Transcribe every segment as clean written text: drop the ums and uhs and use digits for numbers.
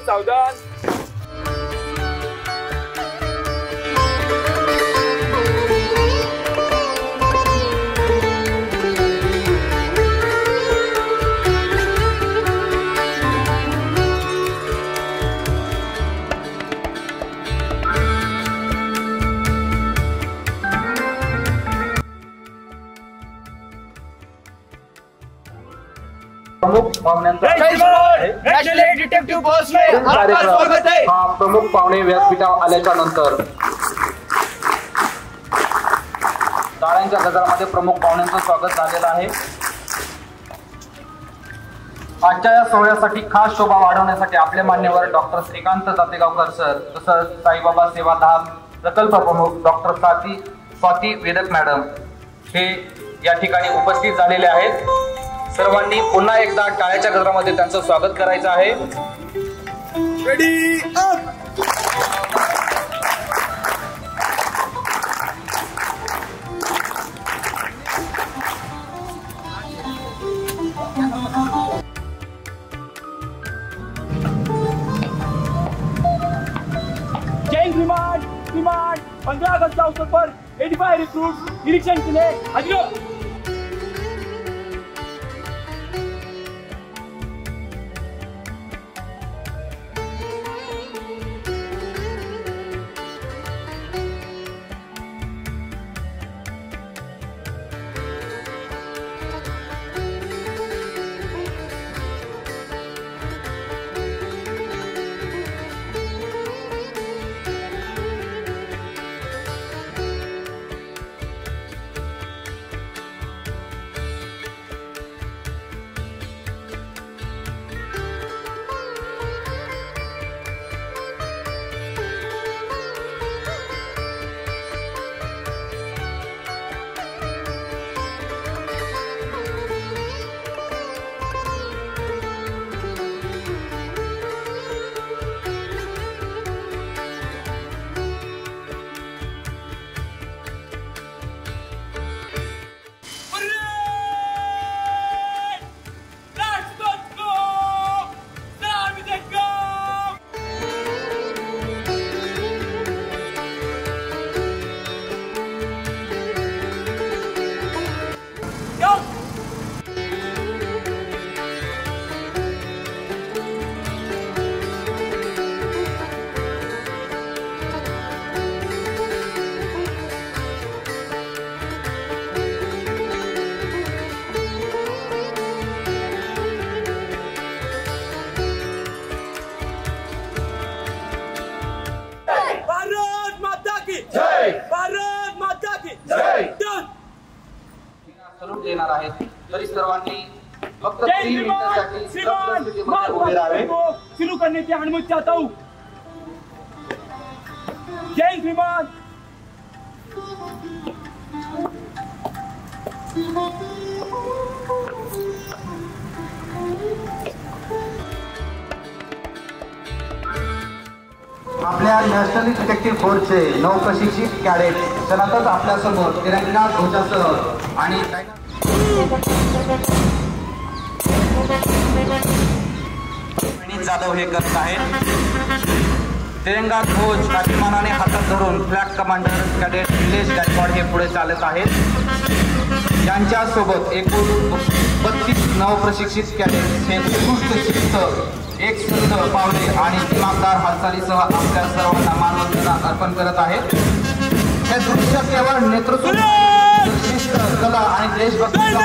सावधान. प्रमुख पाहुण्यांचा detective boss में आपका स्वागत है. हा प्रमुख पाहुणे व्यासपीठावर आल्याच्या नंतर टाळ्यांच्या गजरामध्ये प्रमुख पाहुण्यांचं स्वागत झालेलं आहे. आजच्या या सोहळ्यासाठी खास शोभा वाढवण्यासाठी आपले मान्यवर डॉक्टर श्रीकांत जातेगावकर सर, तसंच साईबाबा सेवाधाम प्रकल्प प्रमुख डॉक्टर स्वाती वेदक मॅडम हे या ठिकाणी उपस्थित झालेले आहेत. सर्वांनी पुन्हा एकदा टाळ्याच्या गजरामध्ये त्यांचं स्वागत करायचं आहे. Ready up. जैन रिमांड 15 अगस्त के अवसर पर 85 रिक्रूट निरीक्षण के लिए हाजिर हो. सलूट देणार आहेत. तरी सर्वांनी फक्त 3 मिनिटांसाठी उभे राहावे. शुरू करने की अनुमति चाहता हूँ. जय श्रीमान. आपल्या नॅशनल डिटेक्टिव्ह फोर्सचे 9 प्रशिक्षित कॅडेट क्षणातच आपल्यासमोर तिरंगा ध्वजासह आणि जाधव हे करत आहेत. तिरंगा ध्वज राजमानाने हातात धरून flag commander cadet Nilesh Gaikwad हे पुढे चालत आहेत. यांच्यासोबत एकूण 32 नवप्रशिक्षित कॅडेट हे उत्कृष्ट शिस्त, एक संध पावले आणि दिमागदार हालचालीसह आपल्या सर्वांना मानवंदना अर्पण करत आहेत. हे दृश्य केवळ नेतृत्व, शिस्त, कला आणि देशभक्तीचा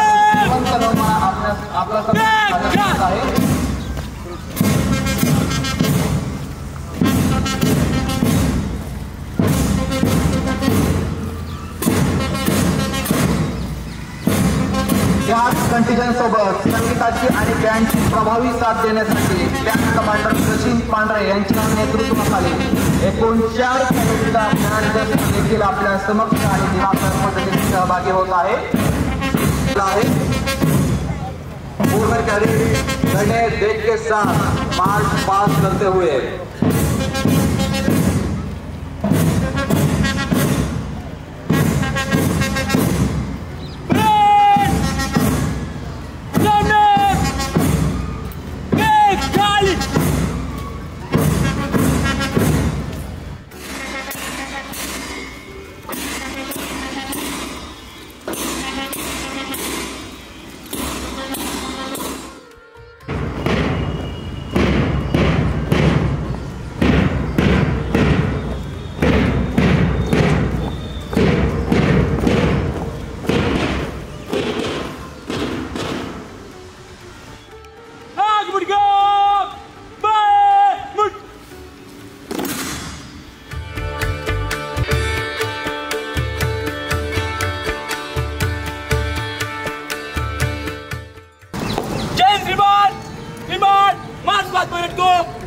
आपल्या समोर आहे. याच कंटिजन सोबत संगीताची आणि बँडची प्रभावी साथ देण्यासाठी बँड कमांडर सचिन पांढरे यांच्या नेतृत्वाखाली एकूण 4 कॅडेटचा बँड देखील आपल्या समक्ष आणि दिमागदार पद्धतीने सहभागी होत आहे. पूर्ण कैडेट लड़े देश के साथ मार्च पास करते हुए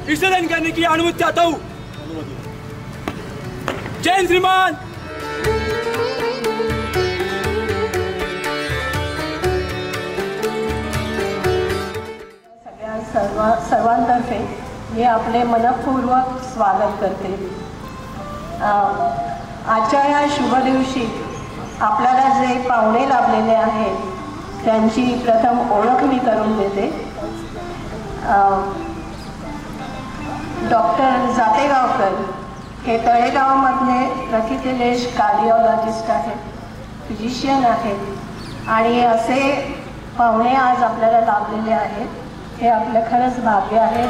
विसर्जन करने की अनुमति चाहता हूँ। जय हिंद श्रीमान। सर्वांतर्फे मी आपले मनपूर्वक स्वागत करते। आजच्या या शुभ दिवशी आपल्याला जे पाहुणे लाभलेले आहेत त्यांची प्रथम ओळख मी करून देते। डॉक्टर जातेगावकर हे तळेगावमधले रथितलेश कार्डिओलॉजिस्ट आहेत, फिजिशियन आहेत आणि असे पाहुणे आज आपल्याला लाभलेले आहेत, हे आपलं खरंच भाग्य आहे।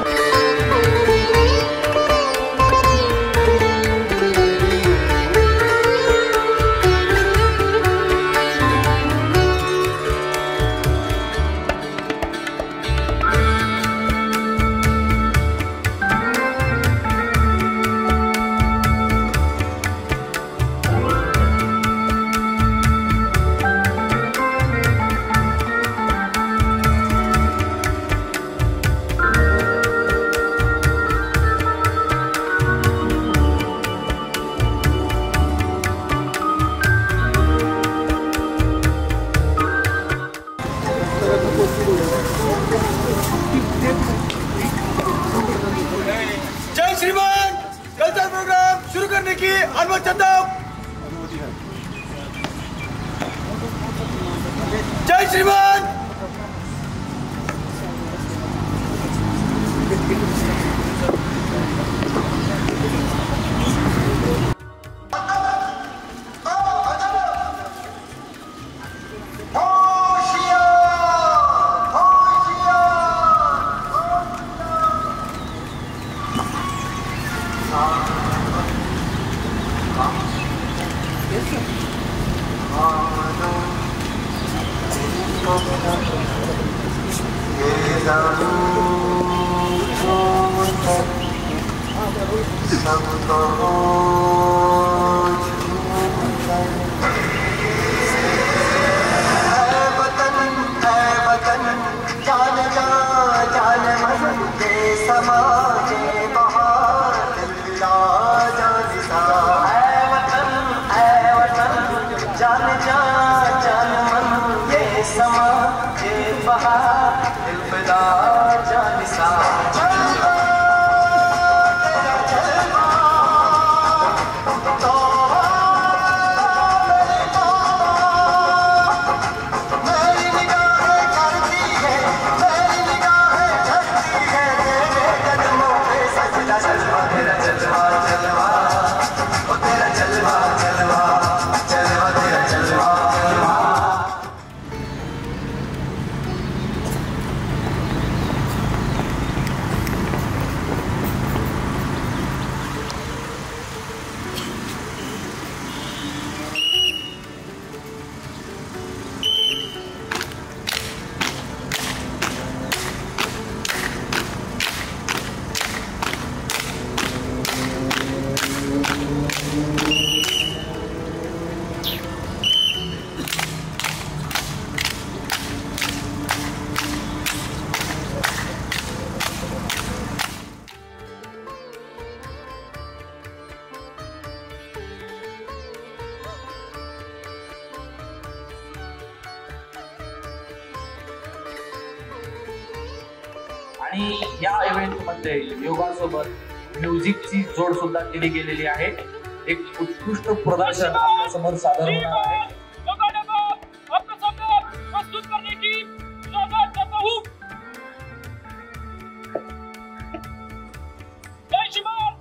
जय श्रीमान। कल्चर प्रोग्राम शुरू करने की अनुमति चाहता हूँ। जय श्रीमान। आणि या इव्हेंटमध्ये योगासोबत म्युझिकची जोड सुद्धा केली गेलेली आहे। एक उत्कृष्ट प्रदर्शन आपल्या समोर सादर होणार आहे। आपके सामने प्रस्तुत करने की इजाजत चाहता हूँ। जय श्रीमान।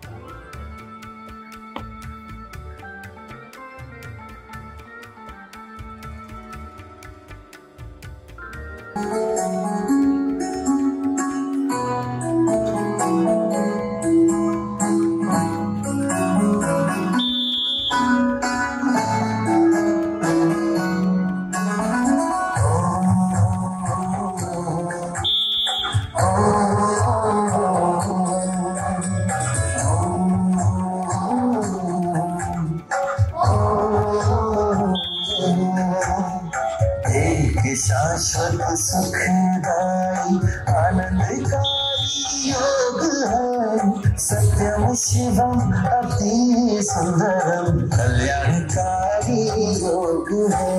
शाश्वत सुखदाई आनंदकारी योग है। सत्यम शिवम अति सुंदरम कल्याणकारी योग है,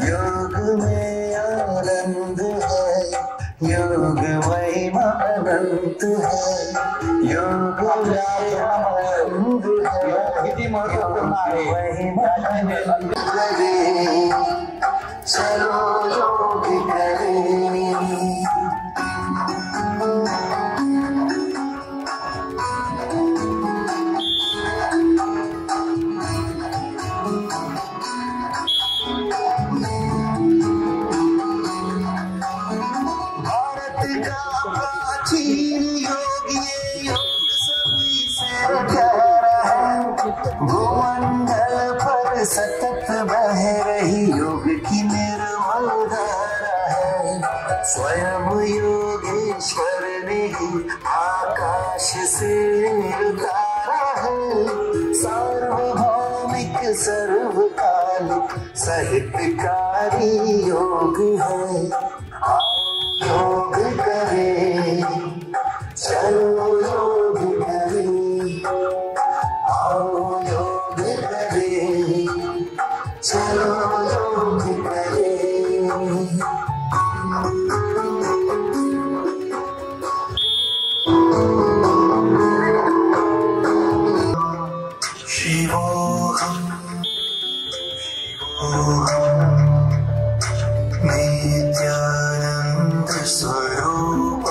योग में आनंद है, योग महिमा अनंत है, योग आनंद है, किती महत्वपूर्ण आहे। महिमा अनंत करे, चलो योग करें। भूमंडल पर सतत बह रही योग की निर्मल धारा है, स्वयं योगेश्वर ने ही आकाश से उतारा है, सार्वभौमिक सर्वकालिक साहित्यकारी योग है। आओ योग करें, चलो योग करें, आओ योग करें, चलो योग करें। शिवोऽहं नित्यानंद स्वरूप,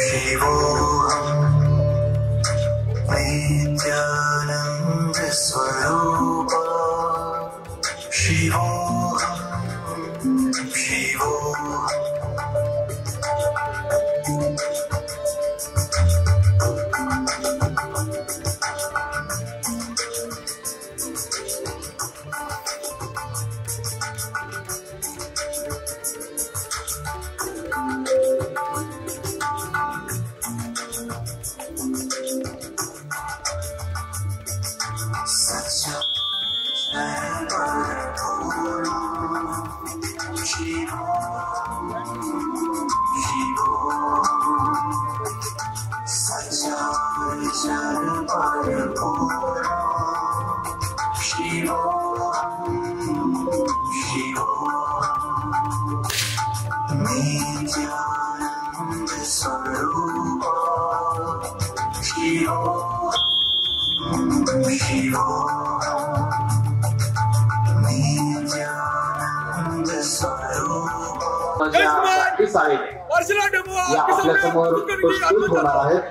शिवोऽहं नित्यानंद स्वरूप, शिवोऽहं शिवोऽहं नित्यानंद स्वरूप, नित्यानंद स्वरूप। प्रॅक्टिस आहे या आपल्या समोर प्रस्तुत होणार आहेत।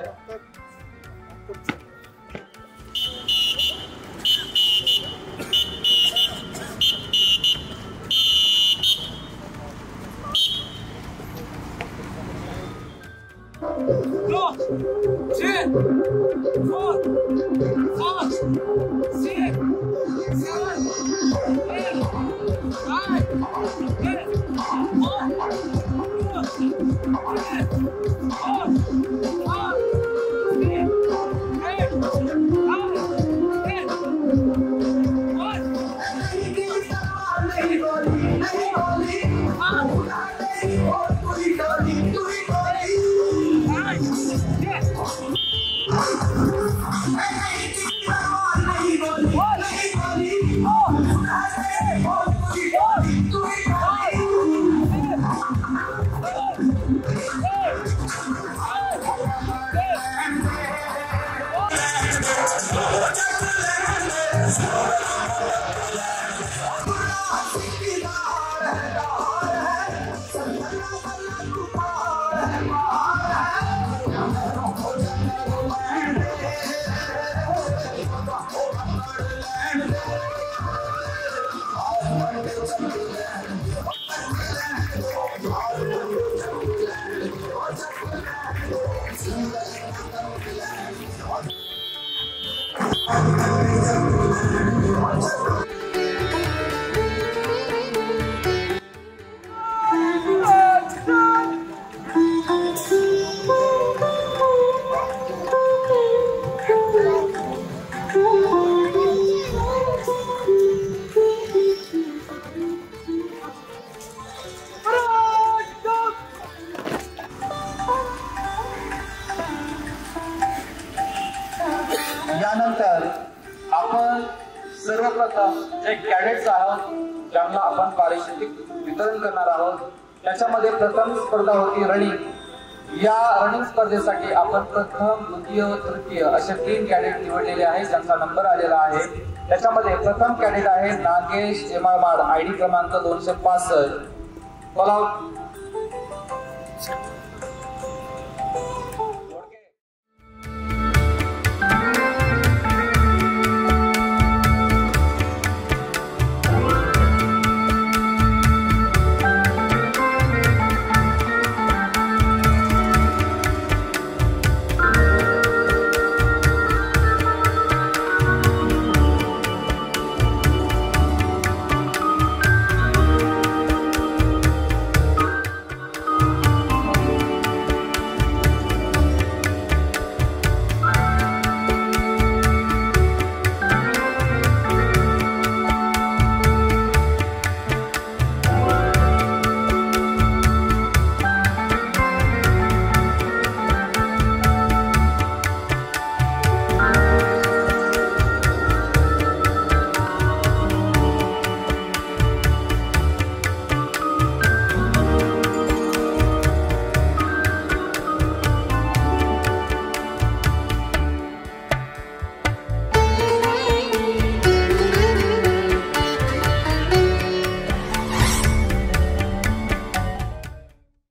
जे कॅडेट्स आहोत ज्यांना आपण पारितोषिक वितरण करणार आहोत. त्याच्यामध्ये प्रथम स्पर्धा होती रनिंग. या रनिंग स्पर्धेसाठी आपण प्रथम, द्वितीय व तृतीय असे 3 कॅडेट निवडलेले आहेत ज्यांचा नंबर आलेला आहे. त्याच्यामध्ये प्रथम कॅडेट आहे नागेश जेमाळमाड, ID क्रमांक 265. बोला.